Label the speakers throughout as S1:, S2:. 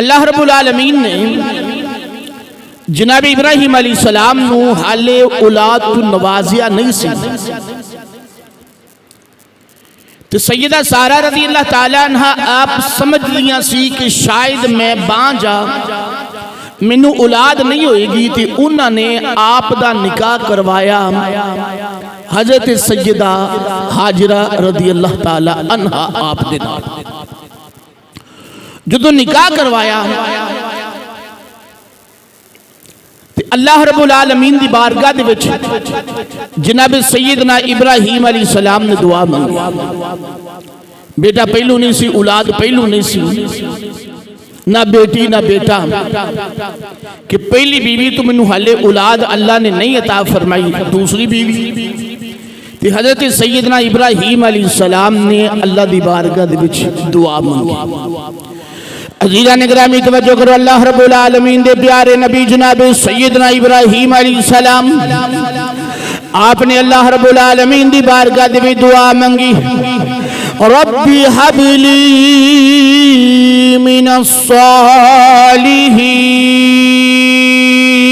S1: اللہ رب العالمین نے جناب ابراہیم علیہ السلام نو حالے اولاد تو نوازیا نہیں سی تو سیدہ سارہ رضی اللہ تعالیٰ عنہ آپ سمجھ لیا سی کہ شاید میں بان جا منو اولاد نہیں ہوئے گی تو انہوں نے آپ دا نکاح کروایا حضرت سیدہ حاجرہ رضی اللہ تعالیٰ عنہ آپ دے نال جو تو نکاح کروایا اللہ رب العالمین دی بارگاہ دے وچ جناب سیدنا ابراہیم علیہ السلام نے دعا مانگی بیٹا پہلو نہیں سی اولاد پہلو نہیں سی نہ بیٹی نہ بیٹا کہ پہلی بیوی تو منو حالے اولاد اللہ نے نہیں عطا فرمائی دوسری بیوی تی حضرت سیدنا ابراہیم علیہ السلام نے اللہ دی بارگاہ دے وچ دعا مانگی عزیزان اکرامی توجہ کرو اللہ رب العالمین دے پیارے نبی جناب سیدنا ابراہیم علیہ السلام آپ نے اللہ رب العالمین دی بارگاہ دے بھی دعا منگی ربی حب لی من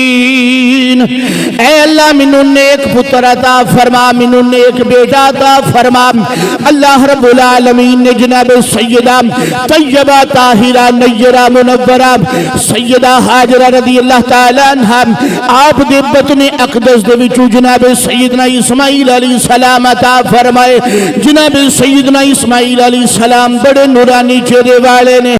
S1: الصالحین اے اللہ منو نیک پتر عطا فرما منو نیک بیٹا عطا فرما اللہ رب العالمین نے جناب سیدہ طیبہ طاہرہ نیرہ منورہ سیدہ حاجرہ رضی اللہ تعالیٰ عنہ آپ دے بطن اقدس دے وچو جناب سیدنا اسماعیل علیہ السلام عطا فرمائے جناب سیدنا اسماعیل علیہ السلام بڑے نورانی چہرے والے نے